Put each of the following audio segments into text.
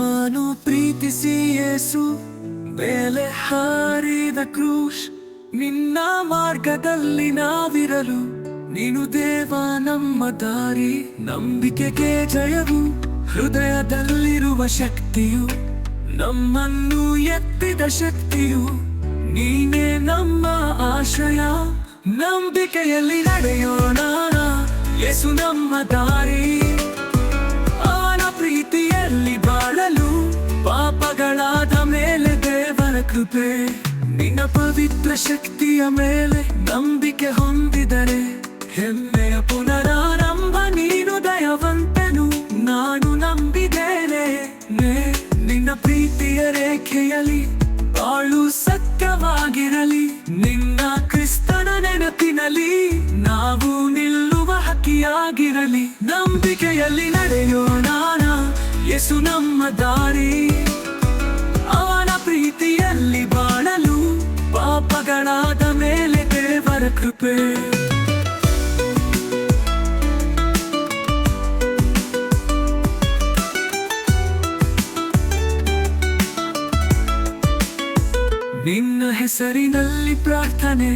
ನಮ್ಮನು ಪ್ರೀತಿಸಿ ಯೇಸು ಮೇಲೆ ಹಾರಿದ ಕ್ರೂಶ್. ನಿನ್ನ ಮಾರ್ಗದಲ್ಲಿ ನಾವಿರಲು ನೀನು ದೇವ ನಮ್ಮ ದಾರಿ. ನಂಬಿಕೆಗೆ ಜಯವು, ಹೃದಯದಲ್ಲಿರುವ ಶಕ್ತಿಯು, ನಮ್ಮನ್ನು ಎತ್ತಿದ ಶಕ್ತಿಯು ನೀನೇ ನಮ್ಮ ಆಶ್ರಯ. ನಂಬಿಕೆಯಲ್ಲಿ ನಡೆಯೋಣ, ಯೇಸು ನಮ್ಮ ದಾರಿ. ಅವನ ಪ್ರೀತಿಯಲ್ಲಿ ಬಾಳಲು, ಪಾಪಗಳಾದ ಮೇಲೆ ದೇವರ ಕೃಪೆ. ನಿನ್ನ ಪವಿತ್ರ ಶಕ್ತಿಯ ಮೇಲೆ ನಂಬಿಕೆ ಹೊಂದಿದರೆ ಹೆಮ್ಮೆಯ ಪುನರಾರಂಭ. ನೀನು ದಯವಂತನು, ನಾನು ನಂಬಿದ್ದೇನೆ. ನಿನ್ನ ಪ್ರೀತಿಯ ರೇಖೆಯಲ್ಲಿ ಬಾಳು ಸತ್ಯವಾಗಿರಲಿ. ನಿನ್ನ ಕ್ರಿಸ್ತನ ನೆನಪಿನಲ್ಲಿ ನಾವು ನಿಲ್ಲುವ ಹಕ್ಕಿಯಾಗಿರಲಿ. ನಂಬಿಕೆಯಲ್ಲಿ ನಡೆಯೋಣ, ಯೇಸು ನಮ್ಮ ದಾರಿ. ಅವನ ಪ್ರೀತಿಯಲ್ಲಿ ಬಾಳಲು, ಪಾಪಗಳಾದ ಮೇಲೆ ದೇವರ ಕೃಪೆ. ನಿನ್ನ ಹೆಸರಿನಲ್ಲಿ ಪ್ರಾರ್ಥನೆ,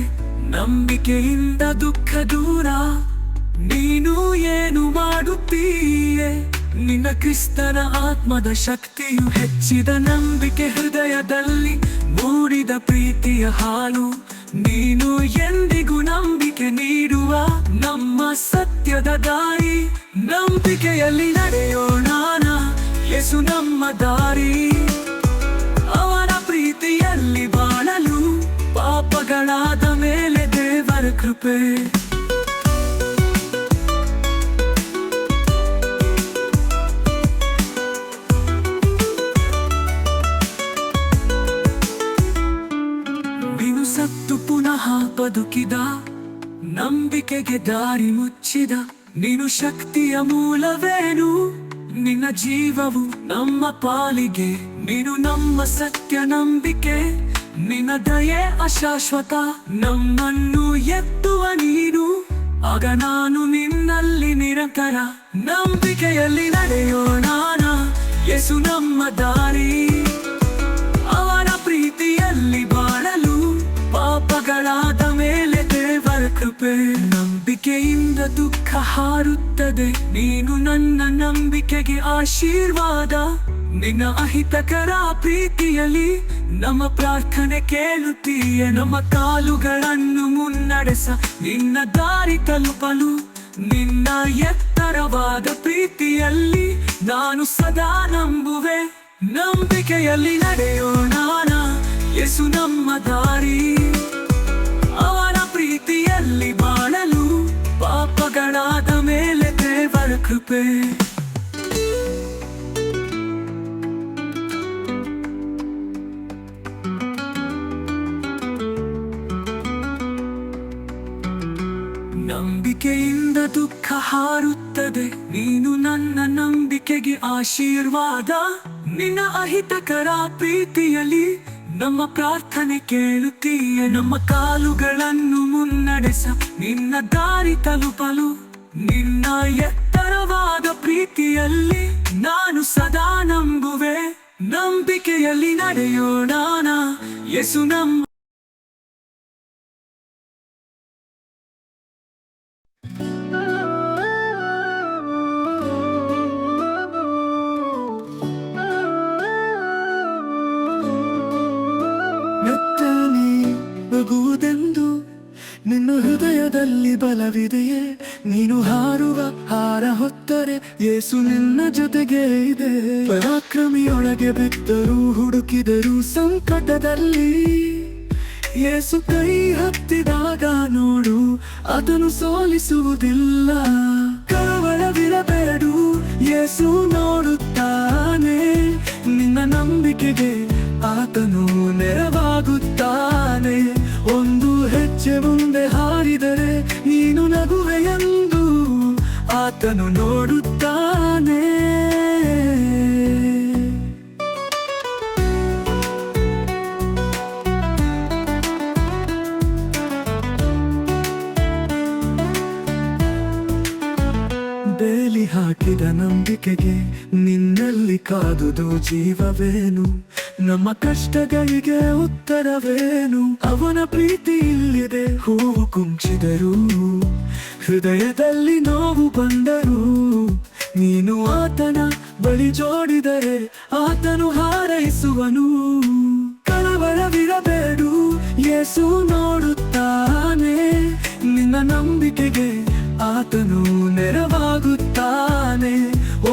ನಂಬಿಕೆಯಿಂದ ದುಃಖ ದೂರ. ನೀನು ಏನು ಮಾಡುತ್ತೀಯೆ, ನಿನ್ನ ಕ್ರಿಸ್ತನ ಆತ್ಮದ ಶಕ್ತಿಯು ಹೆಚ್ಚಿದ ನಂಬಿಕೆ. ಹೃದಯದಲ್ಲಿ ಮೂಡಿದ ಪ್ರೀತಿಯ ಹಾಲು, ನೀನು ಎಂದಿಗೂ ನಂಬಿಕೆ ನೀಡುವ ನಮ್ಮ ಸತ್ಯದ ದಾರಿ. ನಂಬಿಕೆಯಲ್ಲಿ ನಡೆಯೋಣ, ಯೇಸು ನಮ್ಮ ದಾರಿ. ಅವನ ಪ್ರೀತಿಯಲ್ಲಿ ಬಾಳಲು, ಪಾಪಗಳಾದ ಮೇಲೆ ದೇವರ ಕೃಪೆ. ನೀನು ಸತ್ತು ಪುನಃ ಬದುಕಿದ, ನಂಬಿಕೆಗೆ ದಾರಿ ಮುಚ್ಚಿದ. ನೀನು ಶಕ್ತಿಯ ಮೂಲವೇನು, ನಿನ್ನ ಜೀವವು ನಮ್ಮ ಪಾಲಿಗೆ. ನೀನು ನಮ್ಮ ಸತ್ಯ ನಂಬಿಕೆ, ನಿನ್ನ ದಯೆ ಅಶಾಶ್ವತ. ನಮ್ಮನ್ನು ಎತ್ತುವ ನೀನು, ಆಗ ನಾನು ನಿನ್ನಲ್ಲಿ ನಿರಂತರ. ನಂಬಿಕೆಯಲ್ಲಿ ನಡೆಯೋಣ, ಯೇಸು ನಮ್ಮ ದಾರಿ. ಅವನ ಪ್ರೀತಿಯಲ್ಲಿ ಬಾಳಲು, ಪಾಪಗಳಾದ ಮೇಲೆ ದೇವರ ಕೃಪೆ. ನಂಬಿಕೆಯಿಂದ ದುಃಖ ಹಾರುತ್ತದೆ, ನೀನು ನನ್ನ ನಂಬಿಕೆಗೆ ಆಶೀರ್ವಾದ. ನಿನ್ನ ಅಹಿತಕರ ಪ್ರೀತಿಯಲ್ಲಿ ನಮ್ಮ ಪ್ರಾರ್ಥನೆ ಕೇಳುತ್ತೀಯ. ನಮ್ಮ ಕಾಲುಗಳನ್ನು ಮುನ್ನಡೆಸ ನಿನ್ನ ದಾರಿ ತಲುಪಲು. ನಿನ್ನ ಎತ್ತರವಾದ ಪ್ರೀತಿಯಲ್ಲಿ ನಾನು ಸದಾ ನಂಬುವೆ. ನಂಬಿಕೆಯಲ್ಲಿ ನಡೆಯೋಣ, ಯೇಸು ನಮ್ಮ ದಾರಿ. ಅವನ ಪ್ರೀತಿಯಲ್ಲಿ ಬಾಳಲು, ಪಾಪಗಳಾದ ಮೇಲೆ ದೇವರ ಕೃಪೆ. ನಂಬಿಕೆಯಿಂದ ದುಃಖ ಹಾರುತ್ತದೆ, ನೀನು ನನ್ನ ನಂಬಿಕೆಗೆ ಆಶೀರ್ವಾದ. ನಿನ್ನ ಅಹಿತಕರ ಪ್ರೀತಿಯಲ್ಲಿ ನಮ್ಮ ಪ್ರಾರ್ಥನೆ ಕೇಳುತ್ತೀಯ. ನಮ್ಮ ಕಾಲುಗಳನ್ನು ಮುನ್ನಡೆಸ ನಿನ್ನ ದಾರಿ ತಲುಪಲು. ನಿನ್ನ ಎತ್ತರವಾದ ಪ್ರೀತಿಯಲ್ಲಿ ನಾನು ಸದಾ ನಂಬುವೆ. ನಂಬಿಕೆಯಲ್ಲಿ ನಡೆಯೋಣ, ಯೇಸು ನಮ್ಮ ಬಗುವುದೆಂದು. ನಿನ್ನ ಹೃದಯದಲ್ಲಿ ಬಲವಿದೆಯೇ, ನೀನು ಹಾರುವ ಹಾರ ಹೊತ್ತರೆ ಯೇಸು ನಿನ್ನ ಜೊತೆಗೆ ಇದೆ. ಪರಾಕ್ರಮಿಯೊಳಗೆ ಬಿದ್ದರೂ ಹುಡುಕಿದರೂ ಸಂಕಟದಲ್ಲಿ ಯೇಸು ಕೈ ಹತ್ತಿದಾಗ ನೋಡು, ಅದನ್ನು ಸೋಲಿಸುವುದಿಲ್ಲ. ಕಳವಳವಿರಬೇಡು, ಯೇಸು ನೋಡುತ್ತಾನೆ. ನಿನ್ನ ನಂಬಿಕೆಗೆ ಆತನು ನೆರವಾಗುತ್ತಾನೆ. ಒಂದು ಹೆಜ್ಜೆ ಮುಂದೆ ಹಾರಿದರೆ ನೀನು ನಗುವೆಯೆಂದು ಆತನು ನೋಡುತ್ತಾನೆ. ಬೇಲಿ ಹಾಕಿದ ನಂಬಿಕೆಗೆ ನಿನ್ನಲ್ಲಿ ಕಾದುದು ಜೀವವೇನು? ನಮ್ಮ ಕಷ್ಟಗಳಿಗೆ ಉತ್ತರವೇನು? ಅವನ ಪ್ರೀತಿ ಇಲ್ಲಿದೆ, ಹೂವು ಕುಂಚಿದರು, ಹೃದಯದಲ್ಲಿ ನೋವು ಬಂದರು. ನೀನು ಆತನ ಬಳಿ ಜೋಡಿದರೆ ಆತನು ಹಾರೈಸುವನು. ಕಳವಳವಿರಬೇಡು, ಯೇಸು ನೋಡುತ್ತಾನೆ. ನಿನ್ನ ನಂಬಿಕೆಗೆ ಆತನು ನೆರವಾಗುತ್ತಾನೆ.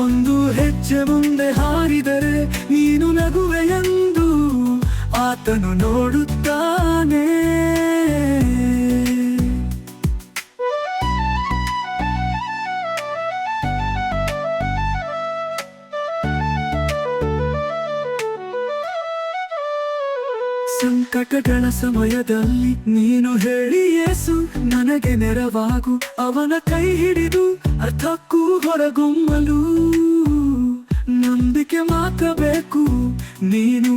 ಒಂದು ಹೆಜ್ಜೆ ಮುಂದೆ ಹಾರಿದರೆ ನೀನು ನಗುವೆಯೆಂದು ಆತನು ನೋಡುತ್ತಾನೆ. ಸಂಕಟಗಳ ಸಮಯದಲ್ಲಿ ನೀನು ಹೇಳಿ, ಯೇಸು ನನಗೆ ನೆರವಾಗು. ಅವನ ಕೈ ಹಿಡಿದು ಅರ್ಥಕ್ಕೂ ಹೊರಗುಮ್ಮಲು ನಂಬಿಕೆ ಮಾತ್ರ ಬೇಕು. ನೀನು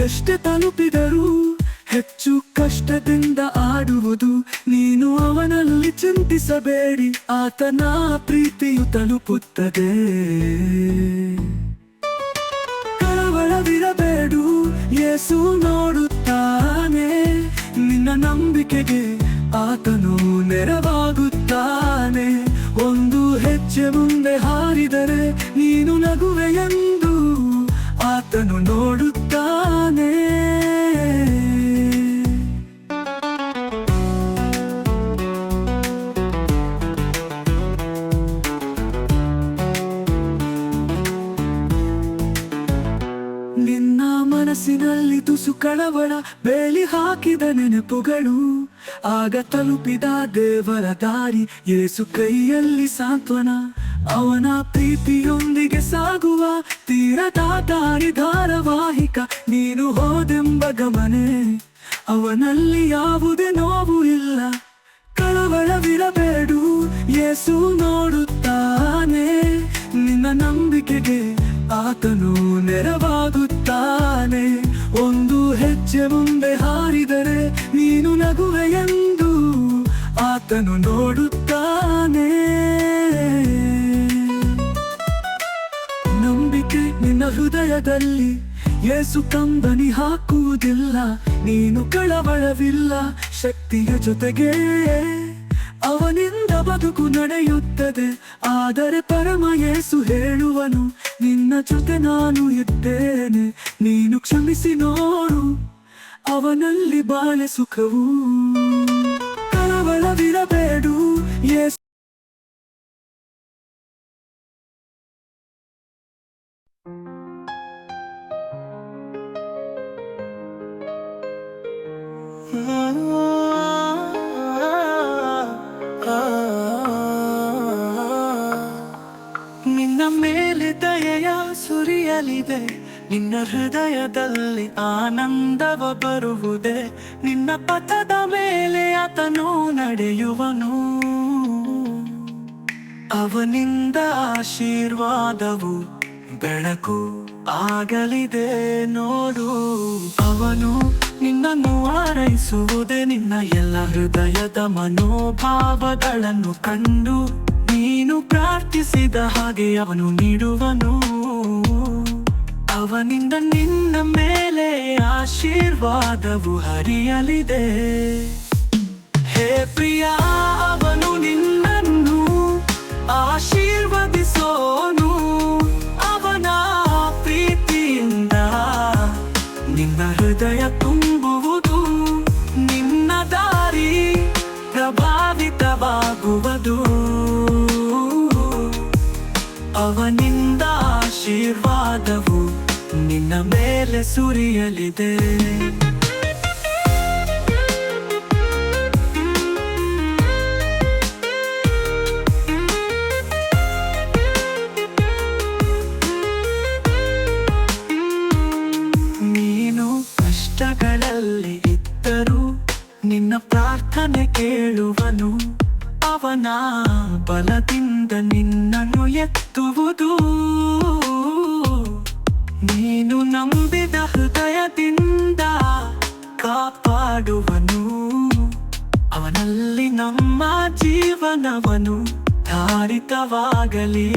ಎಷ್ಟೇ ತಲುಪಿದರೂ ಹೆಚ್ಚು ಕಷ್ಟದಿಂದ ಆಡುವುದು. ನೀನು ಅವನಲ್ಲಿ ಚಿಂತಿಸಬೇಡಿ, ಆತನ ಪ್ರೀತಿಯು ತಲುಪುತ್ತದೆ. ಕಳವಳವಿರಬೇಡು, ಯೇಸು ನೋಡುತ್ತಾನೆ. ನಿನ್ನ ನಂಬಿಕೆಗೆ ಆತನು ನೆರವಾಗುತ್ತಾನೆ. ಒಂದು ಹೆಜ್ಜೆ ಮುಂದೆ ಹಾರಿದರೆ ನೀನು ನಗುವೆಯೆಂದು ಆತನು ನೋಡುತ್ತಾನೆ. ನಿನ್ನ ಮನಸ್ಸಿನಲ್ಲಿ ತುಸು ಕಳವಳ, ಬೇಲಿ ಹಾಕಿದ ನೆನಪುಗಳು, ಆಗ ತಲುಪಿದ ದೇವರ ದಾರಿ, ಯೇಸು ಕೈಯಲ್ಲಿ ಸಾಂತ್ವನ. ಅವನ ಪ್ರೀತಿಯೊಂದಿಗೆ ಸಾಗುವ ತೀರದ ದಾರಿ ಧಾರಾವಾಹಿಕ. ನೀನು ಹೋದೆಂಬ ಗಮನೆ, ಅವನಲ್ಲಿ ಯಾವುದೇ ನೋವು ಇಲ್ಲ. ಕಳವಳವಿರಬೇಡು, ಯೇಸು ನೋಡುತ್ತಾನೆ. ನಿನ್ನ ನಂಬಿಕೆಗೆ ಆತನು ನೆರವಾಗುತ್ತಾನೆ. ಒಂದು ಹೆಜ್ಜೆ ಮುಂದೆ ಹಾರಿದರೆ ನೀನು ನಗುವೆಯೆಂದು ಆತನು ನೋಡುತ್ತಾನೆ. ನಂಬಿಕೆ ನಿನ್ನ ಹೃದಯದಲ್ಲಿ, ಯೇಸು ಕಂಬನಿ ಹಾಕುವುದಿಲ್ಲ. ನೀನು ಕಳವಳವಿಲ್ಲ, ಶಕ್ತಿಯ ಜೊತೆಗೆ ಅವನಿಂದ ಬದುಕು ನಡೆಯುತ್ತದೆ. ಆದರೆ ಪರಮ ಯೇಸು ಹೇಳುವನು, ನಿನ್ನ ಜೊತೆ ನಾನು ಇದ್ದೇನೆ. ನೀನು ಕ್ಷಮಿಸಿ ನೋಡು, ಅವನಲ್ಲಿ ಬಾಳೆ ಸುಖವು. ಕಳವಳವಿರಬೇಡು, ಯೇಸು ನಿನ್ನ ಮೇಲೆ ದಯೆಯ ಸುರಿಯಲಿದೆ. ನಿನ್ನ ಹೃದಯದಲ್ಲಿ ಆನಂದವ ಬರುವುದೇ. ನಿನ್ನ ಪಥದ ಮೇಲೆ ಆತನು ನಡೆಯುವನು. ಅವನಿಂದ ಆಶೀರ್ವಾದವು ಬೆಳಕು ಆಗಲಿದೆ ನೋಡು. ಅವನು ನಿನ್ನನ್ನು ಹಾರೈಸುವುದೇ. ನಿನ್ನ ಎಲ್ಲ ಹೃದಯದ ಮನೋಭಾವಗಳನ್ನು ಕಂಡು ನೀನು ಪ್ರಾರ್ಥಿಸಿದ ಹಾಗೆ ಅವನು ನೀಡುವನು. ಅವನಿಂದ ನಿನ್ನ ಮೇಲೆ ಆಶೀರ್ವಾದವು ಹರಿಯಲಿದೆ. ಹೇ ಪ್ರಿಯ, ಅವನು ನಿನ್ನನ್ನು ಆಶೀರ್ವದಿಸೋನು. ಅವನ ಪ್ರೀತಿಯಿಂದ ನಿನ್ನ ಹೃದಯ ತುಂಬುವುದು. ನಿನ್ನ ದಾರಿ ಪ್ರಭಾವಿತವಾಗುವುದು. ಅವನಿಂದ ಆಶೀರ್ವಾದವು ನಿನ್ನ ಮೇಲೆ ಸುರಿಯಲಿದೆ. ನೀನು ಕಷ್ಟಗಳಲ್ಲಿ ಇದ್ದರೂ ನಿನ್ನ ಪ್ರಾರ್ಥನೆ ಕೇಳುವನು. ಅವನ ಬಲದಿಂದ ನಿನ್ನನ್ನು ಎತ್ತುವುದು. ನೀನು ನಂಬಿದ ಹೃದಯದಿಂದ ಕಾಪಾಡುವನು. ಅವನಲ್ಲಿ ನಮ್ಮ ಜೀವನವನು ಆಧಾರಿತವಾಗಲಿ.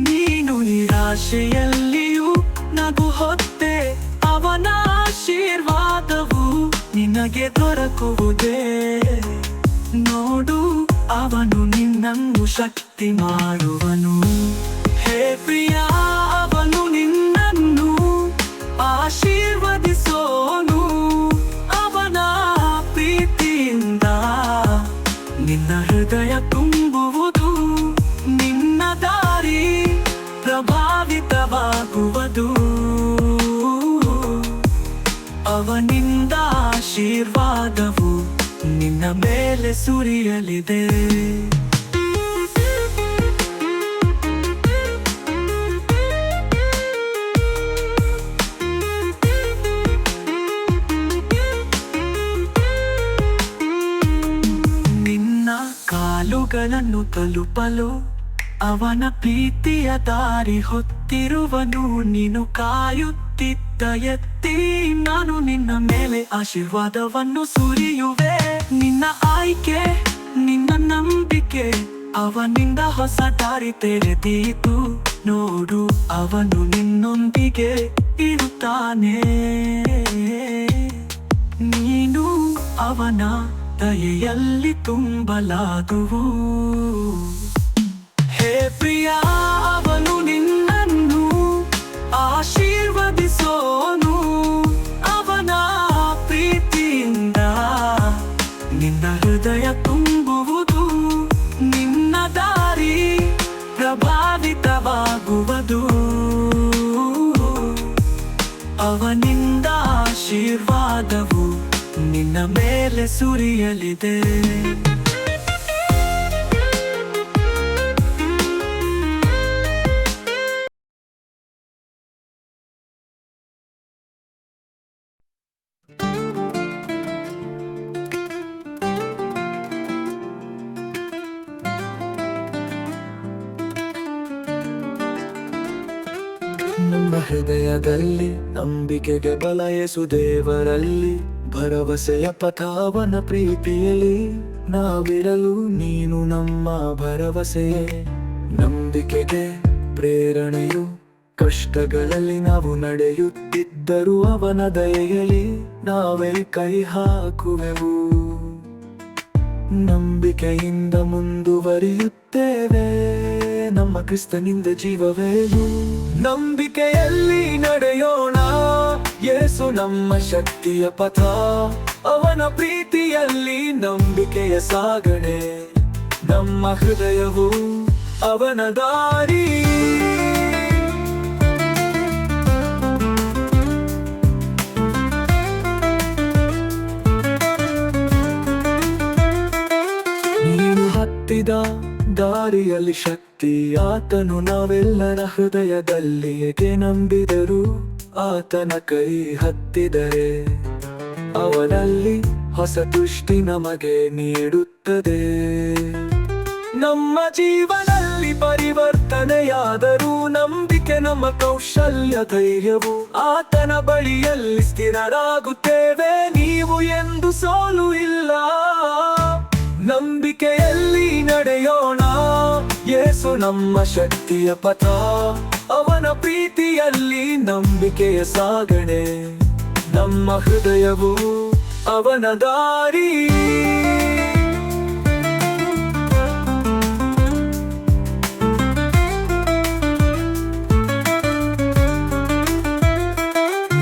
ನೀನು ನಿರಾಶೆಯಲ್ಲಿಯೂ ನಗು ಹೊತ್ತೆ ಅವನ ಆಶೀರ್ವಾದವು ನಿನಗೆ ದೊರಕುವುದೇ. ನೋಡು, ಅವನು ನಿನ್ನನ್ನು ಶಕ್ತಿ ಮಾಡುವನು. ಹೇ ಪ್ರಿಯ, ಅವನು ನಿನ್ನನ್ನು ಆಶೀರ್ವದಿಸೋನು. ಅವನ ಪ್ರೀತಿಯಿಂದ ನಿನ್ನ ಹೃದಯ ತುಂಬುವುದು, ನಿನ್ನ ದಾರಿ ಪ್ರಭಾವಿತವಾಗುವುದು. ಅವನಿಂದ ಆಶೀರ್ವಾದವು ನಿನ್ನ ಮೇಲೆ ಸುರಿಯಲಿದೆ. ನಿನ್ನ ಕಾಲುಗಳನ್ನು ತಲುಪಲು ಅವನ ಪ್ರೀತಿಯ ದಾರಿ ಹೊತ್ತಿರುವನು. ನೀನು ಕಾಯುತ್ತಿದ್ದ ಎತ್ತಿ ನಾನು ನಿನ್ನ ಮೇಲೆ ಆಶೀರ್ವಾದವನ್ನು ಸುರಿಯುವೆ. ನಿನ್ನ ಆಯ್ಕೆ, ನಿನ್ನ ನಂಬಿಕೆ ಅವನಿಂದ ಹೊಸ ದಾರಿ ತೆರೆದೀತು. ನೋಡು, ಅವನು ನಿನ್ನೊಂದಿಗೆ ಇರುತ್ತಾನೆ. ನೀನು ಅವನ ದಯೆಯಲ್ಲಿ ತುಂಬಲಾಗುವು. ಹೇ ಪ್ರಿಯ, ಅವನು ನಿನ್ನನ್ನು ಆಶೀರ್ವದಿಸೋನು. ಅವನ ಪ್ರೀತಿಯಿಂದ ನಿನ್ನ ಹೃದಯ ತುಂಬುವುದು, ನಿನ್ನ ದಾರಿ ಪ್ರಭಾವಿತವಾಗುವುದು. ಅವನಿಂದ ಆಶೀರ್ವಾದವು ನಿನ್ನ ಮೇಲೆ ಸುರಿಯಲಿದೆ. ನಮ್ಮ ಹೃದಯದಲ್ಲಿ ನಂಬಿಕೆಗೆ ಬಲ ಯೇಸು ದೇವರಲ್ಲಿ, ಭರವಸೆಯ ಪಥ ಅವನ ಪ್ರೀತಿಯಲ್ಲಿ ನಾವಿರಲು. ನೀನು ನಮ್ಮ ಭರವಸೆಯೇ, ನಂಬಿಕೆಗೆ ಪ್ರೇರಣೆಯು. ಕಷ್ಟಗಳಲ್ಲಿ ನಾವು ನಡೆಯುತ್ತಿದ್ದರೂ ಅವನ ದಯೆಯಲ್ಲಿ ನಾವೇ ಕೈ ಹಾಕುವೆವು. ನಂಬಿಕೆಯಿಂದ ಮುಂದುವರಿಯುತ್ತೇವೆ, ನಮ್ಮ ಕ್ರಿಸ್ತನಿಂದ ಜೀವವೇನು. ನಂಬಿಕೆಯಲ್ಲಿ ನಡೆಯೋಣ, ಯೇಸು ನಮ್ಮ ಶಕ್ತಿಯ ಪಥ. ಅವನ ಪ್ರೀತಿಯಲ್ಲಿ ನಂಬಿಕೆಯ ಸಾಗಣೆ, ನಮ್ಮ ಹೃದಯವು ಅವನ ದಾರಿ. ನೀನು ಹತ್ತಿದ ದಾರಿಯಲ್ಲಿ ಶಕ್ತಿ ಆತನು. ನಾವೆಲ್ಲರ ಹೃದಯದಲ್ಲಿ ಏಕೆ ನಂಬಿದರು, ಆತನ ಕೈ ಹತ್ತಿದರೆ ಅವನಲ್ಲಿ ಹೊಸ ದೃಷ್ಟಿ ನಮಗೆ ನೀಡುತ್ತದೆ. ನಮ್ಮ ಜೀವನದಲ್ಲಿ ಪರಿವರ್ತನೆಯಾದರೂ ನಂಬಿಕೆ ನಮ್ಮ ಕೌಶಲ್ಯ ಧೈರ್ಯವು. ಆತನ ಬಳಿಯಲ್ಲಿ ಸ್ಥಿರರಾಗುತ್ತೇವೆ, ನೀವು ಎಂದು ಸೋಲು ಇಲ್ಲ. ನಂಬಿಕೆಯಲ್ಲಿ ನಡೆಯೋಣ, ಯೇಸು ನಮ್ಮ ಶಕ್ತಿಯ ಪಥ. ಅವನ ಪ್ರೀತಿಯಲ್ಲಿ ನಂಬಿಕೆಯ ಸಾಗಣೆ, ನಮ್ಮ ಹೃದಯವು ಅವನ ದಾರಿ.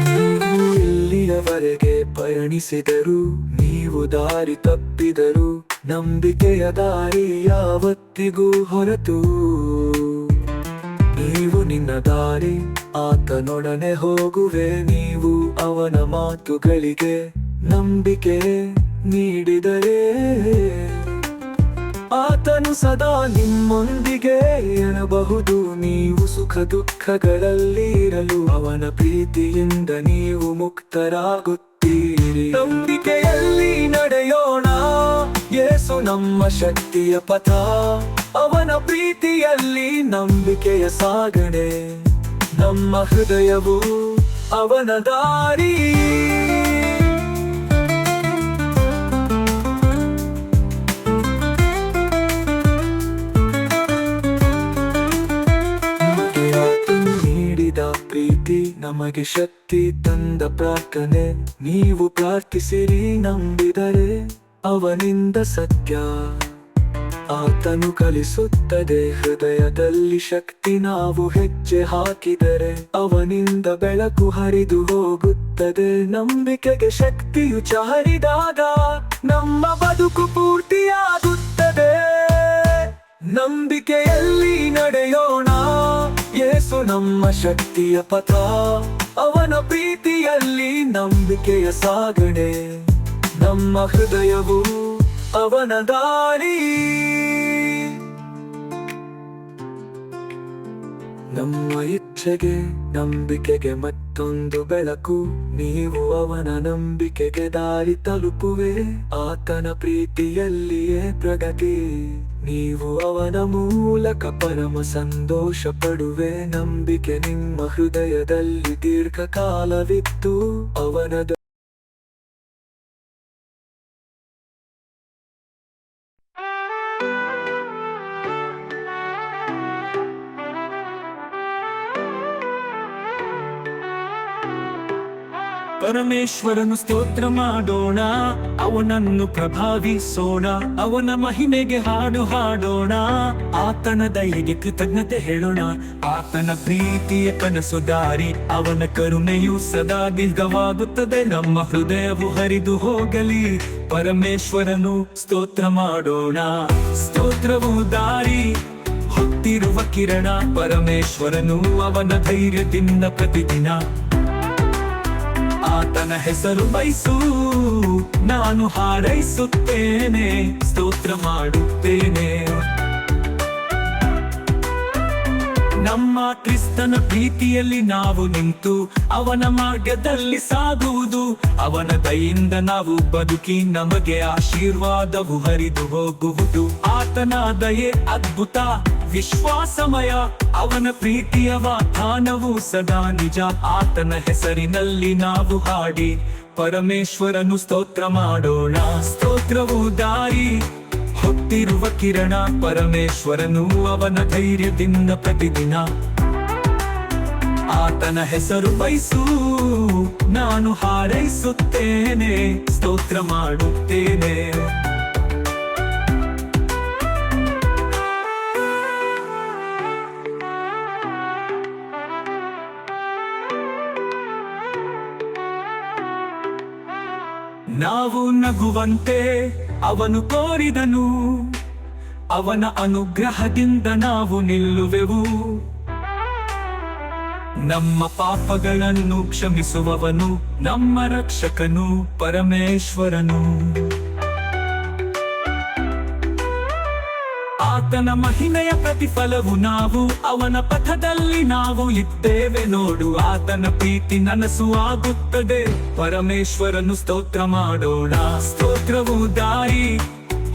ನೀವು ಇಲ್ಲಿಯವರೆಗೆ ಪಯಣಿಸಿದರು, ನೀವು ದಾರಿ ತಪ್ಪಿದರು, ನಂಬಿಕೆಯ ದಾರಿ ಯಾವತ್ತಿಗೂ ಹೊರತು. ನೀವು ನಿನ್ನ ದಾರಿ ಆತನೊಡನೆ ಹೋಗುವೆ. ನೀವು ಅವನ ಮಾತುಗಳಿಗೆ ನಂಬಿಕೆ ನೀಡಿದರೆ ಆತನು ಸದಾ ನಿಮ್ಮೊಂದಿಗೆ ಇರಬಹುದು. ನೀವು ಸುಖ ದುಃಖಗಳಲ್ಲಿ ಇರಲು ಅವನ ಪ್ರೀತಿಯಿಂದ ನೀವು ಮುಕ್ತರಾಗುತ್ತೀರಿ. ನಂಬಿಕೆಯಲ್ಲಿ ನಡೆಯೋಣ, ಯೇಸು ನಮ್ಮ ಶಕ್ತಿಯ ಪಥ. ಅವನ ಪ್ರೀತಿಯಲ್ಲಿ ನಂಬಿಕೆಯ ಸಾಗಣೆ, ನಮ್ಮ ಹೃದಯವು ಅವನ ದಾರಿ. ನಮಗೆ ಶಕ್ತಿ ತಂದ ಪ್ರಾರ್ಥನೆ. ನೀವು ಪ್ರಾರ್ಥಿಸಿರಿ ನಂಬಿದರೆ ಅವನಿಂದ ಸತ್ಯ ಆತನು ಕಲಿಸುತ್ತದೆ. ಹೃದಯದಲ್ಲಿ ಶಕ್ತಿ ನಾವು ಹೆಜ್ಜೆ ಹಾಕಿದರೆ ಅವನಿಂದ ಬೆಳಕು ಹರಿದು ಹೋಗುತ್ತದೆ. ನಂಬಿಕೆಗೆ ಶಕ್ತಿಯು ಹರಿದಾಗ ನಮ್ಮ ಬದುಕು ಪೂರ್ತಿಯಾಗುತ್ತದೆ. ನಂಬಿಕೆಯಲ್ಲಿ ನಡೆಯೋಣ, ಯೇಸು ನಮ್ಮ ಶಕ್ತಿಯ ಪಥ. ಅವನ ಪ್ರೀತಿಯಲ್ಲಿ ನಂಬಿಕೆಯ ಸಾಗಣೆ, ನಮ್ಮ ಹೃದಯವು ಅವನ ದಾರಿ. ನಮ್ಮ ಇಚ್ಛೆಗೆ ನಂಬಿಕೆಗೆ ಮತ್ತೊಂದು ಬೆಳಕು. ನೀವು ಅವನ ನಂಬಿಕೆಗೆ ದಾರಿ ತಲುಪುವೆ, ಆತನ ಪ್ರೀತಿಯಲ್ಲಿಯೇ ಪ್ರಗತಿ. ನೀವು ಅವನ ಮೂಲಕ ಪರಮ ಸಂತೋಷ ಪಡುವೆ. ನಂಬಿಕೆ ನಿಮ್ಮ ಹೃದಯದಲ್ಲಿ ದೀರ್ಘಕಾಲವಿತ್ತು, ಅವನ ಪರಮೇಶ್ವರನು ಸ್ತೋತ್ರ ಮಾಡೋಣ, ಅವನನ್ನು ಪ್ರಭಾವಿಸೋಣ, ಅವನ ಮಹಿಮೆಗೆ ಹಾಡು ಹಾಡೋಣ, ಆತನ ದಯೆಗೆ ಕೃತಜ್ಞತೆ ಹೇಳೋಣ. ಆತನ ಪ್ರೀತಿಯ ಕನಸು ದಾರಿ, ಅವನ ಕರುಣೆಯು ಸದಾ ದೀರ್ಘವಾಗುತ್ತದೆ. ನಮ್ಮ ಹೃದಯವು ಹರಿದು ಹೋಗಲಿ, ಪರಮೇಶ್ವರನು ಸ್ತೋತ್ರ ಮಾಡೋಣ. ಸ್ತೋತ್ರವು ದಾರಿ ಹೊತ್ತಿರುವ ಕಿರಣ, ಪರಮೇಶ್ವರನು ಅವನ ಧೈರ್ಯದಿಂದ ಪ್ರತಿದಿನ ಆತನ ಹೆಸರು ಬಯಸು. ನಾನು ಹಾರೈಸುತ್ತೇನೆ, ಸ್ತೋತ್ರ ಮಾಡುತ್ತೇನೆ. ನಮ್ಮ ಕ್ರಿಸ್ತನ ಪ್ರೀತಿಯಲ್ಲಿ ನಾವು ನಿಂತು ಅವನ ಮಾರ್ಗದಲ್ಲಿ ಸಾಗುವುದು. ಅವನ ದಯೆಯಿಂದ ನಾವು ಬದುಕಿ ನಮಗೆ ಆಶೀರ್ವಾದವು ಹರಿದು ಹೋಗುವುದು. ಆತನ ದಯೆ ಅದ್ಭುತ, ವಿಶ್ವಾಸಮಯ, ಅವನ ಪ್ರೀತಿಯ ವಾಗ್ದಾನವು ಸದಾ ನಿಜ. ಆತನ ಹೆಸರಿನಲ್ಲಿ ನಾವು ಹಾಡಿ ಪರಮೇಶ್ವರನು ಸ್ತೋತ್ರ ಮಾಡೋಣ. ಸ್ತೋತ್ರವು ದಾರಿ ಹೊತ್ತಿರುವ ಕಿರಣ, ಪರಮೇಶ್ವರನು ಅವನ ಧೈರ್ಯದಿಂದ ಪ್ರತಿದಿನ ಆತನ ಹೆಸರು ಬಯಸು. ನಾನು ಹಾರೈಸುತ್ತೇನೆ, ಸ್ತೋತ್ರ ಮಾಡುತ್ತೇನೆ. ನಾವು ನಗುವಂತೆ ಅವನು ಕೋರಿದನು, ಅವನ ಅನುಗ್ರಹದಿಂದ ನಾವು ನಿಲ್ಲುವೆವು. ನಮ್ಮ ಪಾಪಗಳನ್ನು ಕ್ಷಮಿಸುವವನು ನಮ್ಮ ರಕ್ಷಕನು ಪರಮೇಶ್ವರನು. ಆತನ ಮಹಿಮೆಯ ಪ್ರತಿಫಲವು ನಾವು, ಅವನ ಪಥದಲ್ಲಿ ನಾವು ಇದ್ದೇವೆ ನೋಡು. ಆತನ ಪ್ರೀತಿ ನನಸು ಆಗುತ್ತದೆ, ಪರಮೇಶ್ವರನು ಸ್ತೋತ್ರ ಮಾಡೋಣ. ಸ್ತೋತ್ರವು ದಾರಿ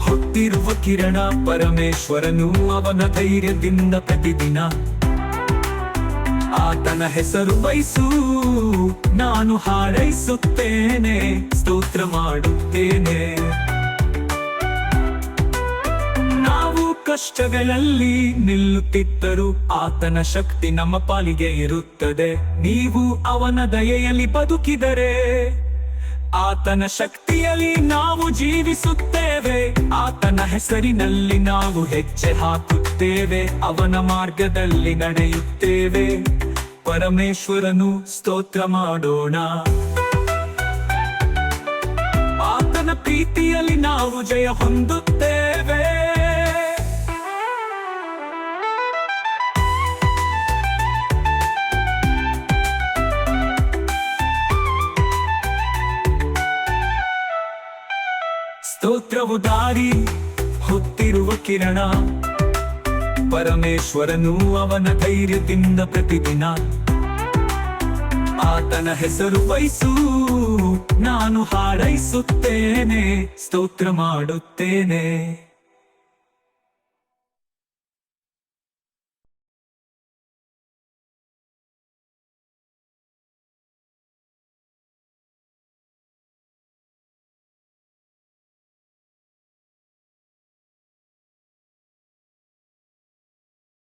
ಹೊತ್ತಿರುವ ಕಿರಣ, ಪರಮೇಶ್ವರನು ಅವನ ಧೈರ್ಯದಿಂದ ಪ್ರತಿದಿನ ಆತನ ಹೆಸರು ಬಯಸು. ನಾನು ಹಾರೈಸುತ್ತೇನೆ, ಸ್ತೋತ್ರ ಮಾಡುತ್ತೇನೆ. ಕಷ್ಟಗಳಲ್ಲಿ ನಿಲ್ಲುತ್ತಿದ್ದರೂ ಆತನ ಶಕ್ತಿ ನಮ್ಮ ಪಾಲಿಗೆ ಇರುತ್ತದೆ. ನೀವು ಅವನ ದಯೆಯಲ್ಲಿ ಬದುಕಿದರೆ ಆತನ ಶಕ್ತಿಯಲ್ಲಿ ನಾವು ಜೀವಿಸುತ್ತೇವೆ. ಆತನ ಹೆಸರಿನಲ್ಲಿ ನಾವು ಹೆಜ್ಜೆ ಹಾಕುತ್ತೇವೆ, ಅವನ ಮಾರ್ಗದಲ್ಲಿ ನಡೆಯುತ್ತೇವೆ. ಪರಮೇಶ್ವರನು ಸ್ತೋತ್ರ ಮಾಡೋಣ. ಆತನ ಪ್ರೀತಿಯಲ್ಲಿ ನಾವು ಜಯ ಹೊಂದುತ್ತೇವೆ. ಸ್ತೋತ್ರವು ದಾರಿ ಹೊತ್ತಿರುವ ಕಿರಣ, ಪರಮೇಶ್ವರನು ಅವನ ಧೈರ್ಯದಿಂದ ಪ್ರತಿದಿನ ಆತನ ಹೆಸರು ಬಯಸು. ನಾನು ಹಾರೈಸುತ್ತೇನೆ, ಸ್ತೋತ್ರ ಮಾಡುತ್ತೇನೆ.